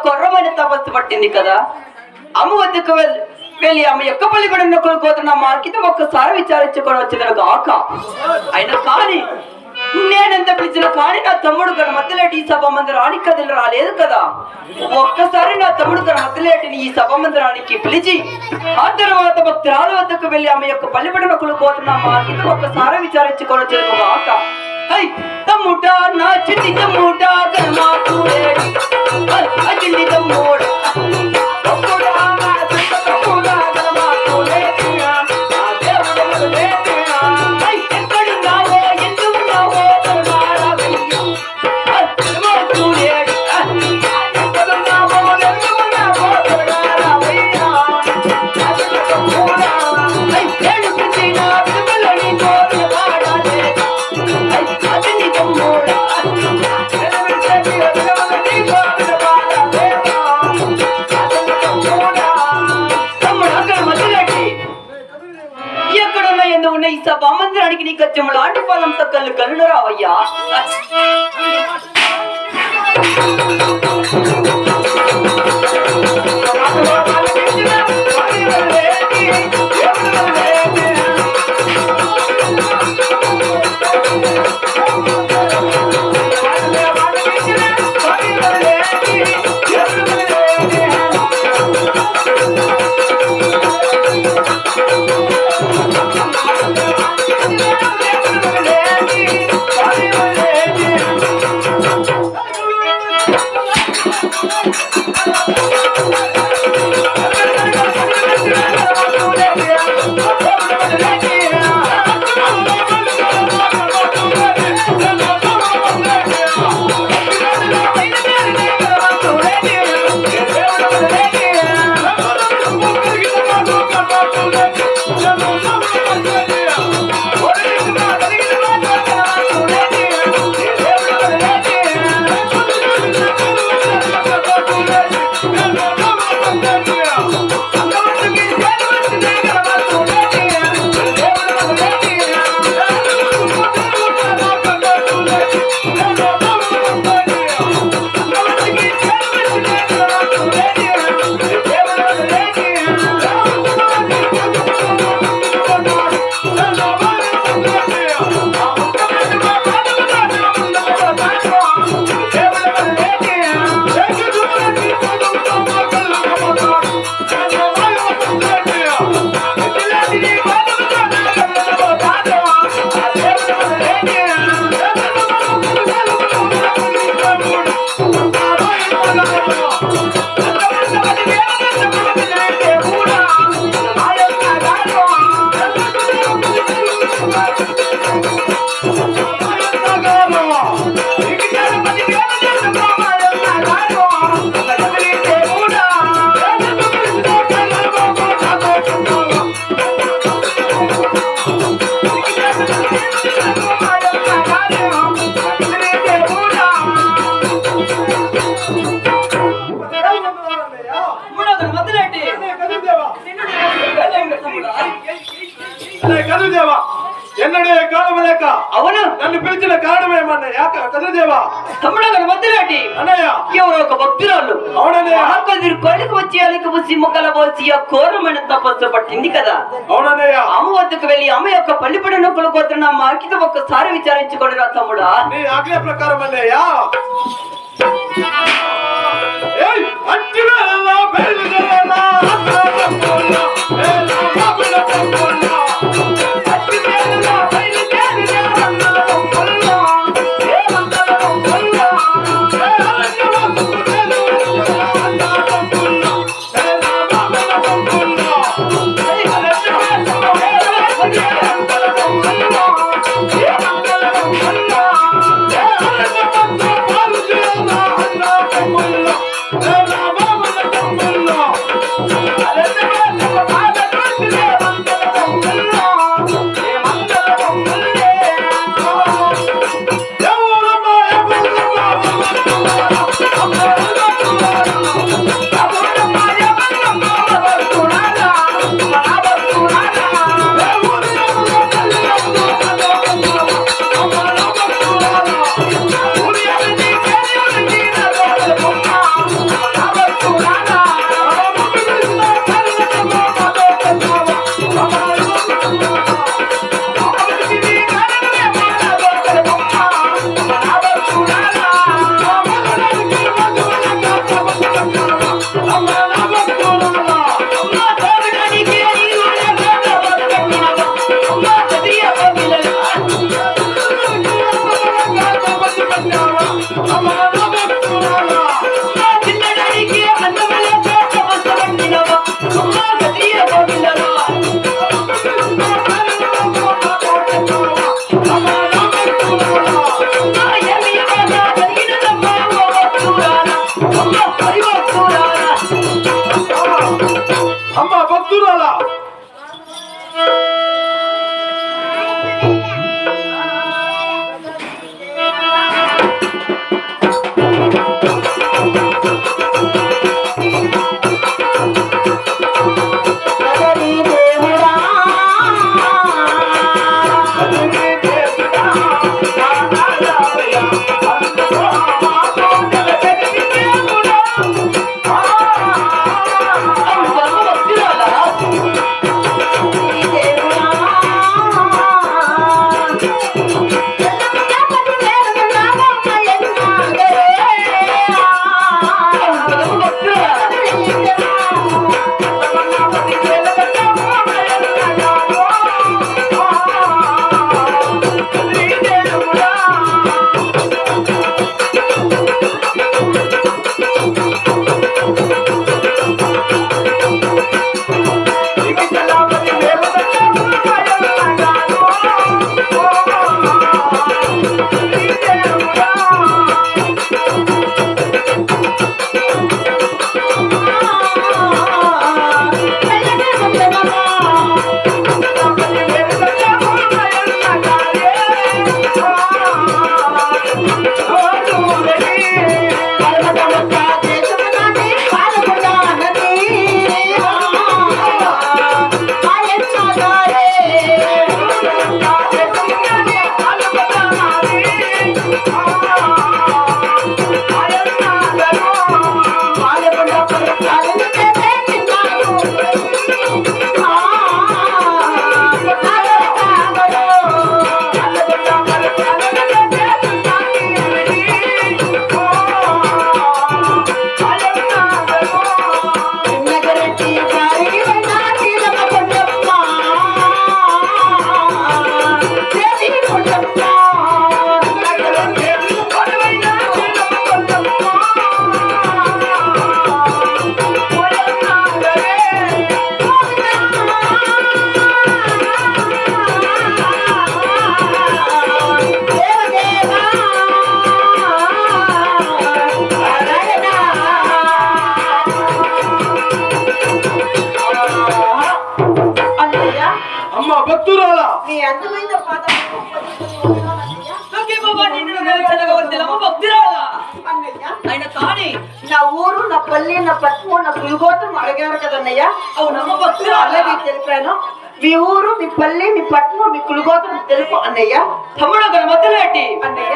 కొర్రమైన తపస్సు పట్టింది కదా. అమ్మ వద్దకు వెళ్ళి అమ్మ యొక్క పల్లిపడిన కోరుకోతున్న మార్కితో ఒక్కసారి విచారించుకొని వచ్చిన గాక. అయినా కానీ నేనెంత పిలిచిన కానీ నా తమ్ముడు గారు మధ్యలేటి ఈ సభ మందిరానికి కదిలి రాలేదు కదా. ఒక్కసారి నా తమ్ముడు గారు మధ్యలేటిని ఈ సభ మందిరానికి పిలిచి ఆ తర్వాత భక్తురాల వద్దకు వెళ్ళి ఆమె యొక్క పల్లిపడిన కోరుకోతున్న మార్కితో ఒక్కసారి విచారించుకొని వచ్చిన గాక. తమ్ముడా నా చిట్టి తమ్ముడా గర్మా కూడేడి అజిల్లి తమ్ముడా తమ్ముడా నా చిట్టి తమ్ముడా గర్మా కూడేడి ఆ దేవుడు మరులేటినా ఎక్కడున్నావో ఎందుకున్నావో గర్మారా వెయ్యి గర్మా కూడేడి ఎక్కడున్నావో ఎందుకున్నావో గర్మారా వెయ్యి అజిల్లి తమ్ముడా ఏడు పిచ్చిన విడుదలని కోరి వాడాలే అజిల్లి తమ్ముడా ఈ సభా మందిరానికి నీ కచ్చం లాంటి ఫలంతో కళ్ళు కళ్ళు రావయ్యా. కదుదేవా ఎన్నడే కాలం లేక అవును నన్ను పిలిచిన కారణమేమన్నా యాక కదుదేవా తమ్ముడు వద్దులాంటి అన్నయ్య ఎవరో ఒక భక్తురాలు అవునన్నయ్య కొద్దిరు కొడుకు వచ్చి అలికి వచ్చి ముక్కల పోసి ఆ ఘోరమైన తపస్సు పట్టింది కదా అవునన్నయ్య అమ్మ వద్దకు వెళ్ళి అమ్మ యొక్క పల్లిపడి నొప్పులు కోతున్న మాకితో ఒక్కసారి విచారించుకోండి రా తమ్ముడా నీ ఆజ్ఞ ప్రకారం అన్నయ్య భక్తురాలా నీ అందమైన పాదాలకు భక్తురాలా ఆయన తానే నా ఊరు నా పల్లి నా పట్టు నా కులగోత్రం అడిగారు కదన్నయ్య. అవునమ్మ భక్తురాలా. అలాగే తెలిపాను. మీ ఊరు మీ పల్లి మీ పట్టు మీ కులగోత్రం తెలుపు అన్నయ్య. తమ్ముడు గణమతులేటి అన్నయ్య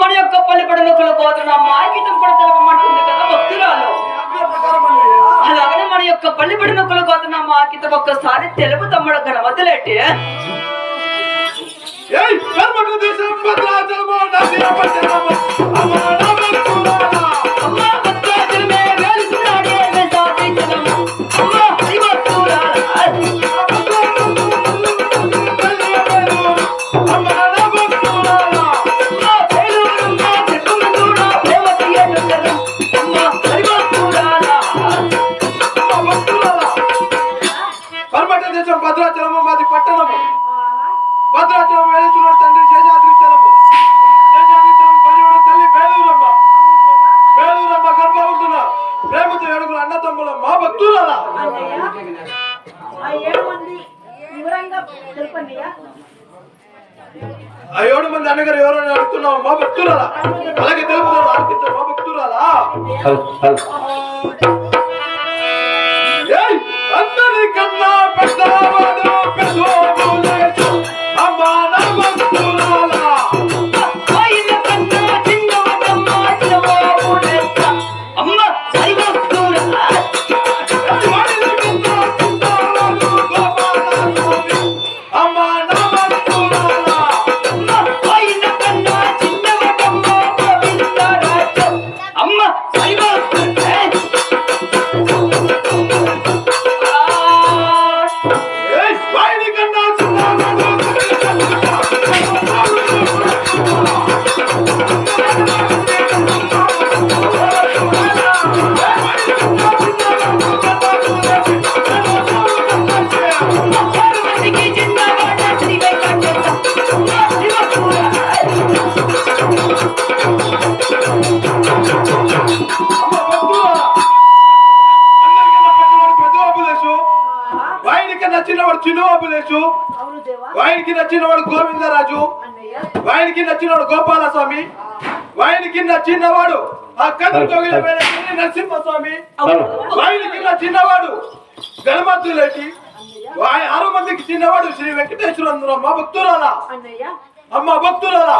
మన యొక్క పల్లిపడిన కులగోత్రం మాగితం కూడా తెలపమంటుంది కదా భక్తురాలు. ఆజ్ఞ ప్రకారం అన్నయ్య. అలాగనే మన యొక్క పల్లిపడిన కులగోత్రం మాగితం ఒక్కసారి తెలుపు తమ్ముడు గణమతులేటి. ఏయ్ కర్మకు దేశం భద్రాచలము నదియ పట్టణము అమ్మా నా భక్తురాలా. అమ్మ భక్తులమే వెలుగునాడే వెసాదించదము. అమ్మ హరి భక్తురాలా. అమ్మా నా భక్తురాలా. అమ్మ వేలూరమ్మ చెట్టుముందున ప్రేమ తీయటం. అమ్మ హరి భక్తురాలా. అమ్మా భక్తురాలా. కర్మట దేశం భద్రాచలము మాది పట్టణము. భద్రాచలం వెళుతున్నాడు తండ్రి శేషాద్రిచలము. శేషాద్రిచలం పరివాడ తల్లి బేలూరమ్మ. బేలూరమ్మ గర్భవతున ప్రేమతో ఏడుగురు అన్నదమ్ముల మా భక్తురాలా. ఆ 7 మంది వివరంగా తెలుపన్నయ్య. ఆ 7 మంది అన్నగారు ఎవరైనా అడుగుతున్నావు మా భక్తురాలా. అలాగే తెలుపుతాడు అడుగుతాడు మా భక్తురాలా. ఏయ్ అందరికన్నా పెద్దవాడు పెద్దోబులేసు అమ్మా నా భక్తురాలా. ఆయన కన్నా చిన్నవాడమ్మ చిన్నవాడులేస్తా. అమ్మ హరి భక్తురాలా. వాడికన్నా చిన్నవాడు గోపాలస్వామి అమ్మా నా భక్తురాలా. ఆయన కన్నా చిన్నవాడమ్మ గోవిందరాజు. అమ్మ హరి భక్తురాలా. ఏయ్ వాడికన్నా చిన్నవాడు పార్వతికి చిన్నవాడ శ్రీ వెంకటేశ. అమ్మ హరి భక్తురాలా. అమ్మ భక్తురాలా. అందరికన్నా పెద్దవాడు పెద్దోబులేసు. వాయినికి నచ్చినవాడు చిన్నవాబులేసు. అవును దేవా. వాయినికి నచ్చినవాడు గోవిందరాజు. అన్నయ్య వాయినికి నచ్చినవాడు గోపాలస్వామి. వాయినికి నచ్చినవాడు ఆ కన్ను తొగిలి వెళ్ళి నరసింహస్వామి. వాయినికి చిన్నవాడు గణమతులేటి. 6 మందికి చిన్నవాడు శ్రీ వెంకటేశ్వర మా భక్తురాలా. అన్నయ్య అమ్మ భక్తురాలా.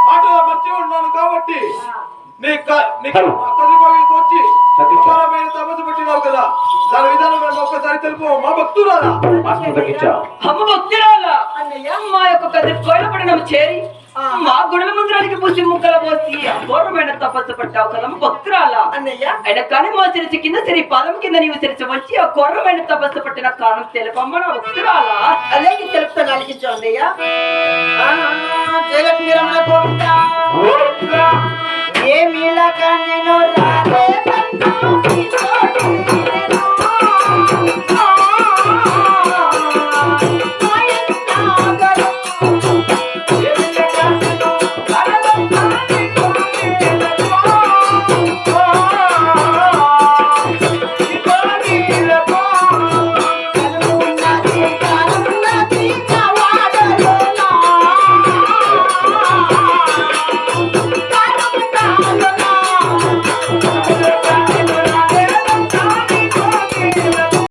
మాటలో మర్చి ఉన్నాను కాబట్టి నీ కన్ను తొగిలికి వచ్చి ఘోరమైన తపస్సు పెట్టినావు కదా. దాని విధానం ఒక్కసారి తెలుపు మా భక్తురాలా. అమ్మ భక్తురాలా. అన్నయ్య మా యొక్క కది కోయలపడిన చేరి మా గుడుల మందిరానికి పూసి ముక్కల పోసి అఘోరమైన తపస్సు పట్టావు కదమ్మ భక్తురాలా. అన్నయ్య ఆయన కానీ మా సిరిచి కింద సిరి పాదం కింద నీవు సిరిచి వచ్చి ఆ ఘోరమైన తపస్సు పట్టిన కారణం తెలుపమ్మ నా భక్తురాలా. అలాగే తెలుపుతాను అలిగించు అన్నయ్య. జగత్ నిరమణ గోవింద ఏమిలా కన్నెను రా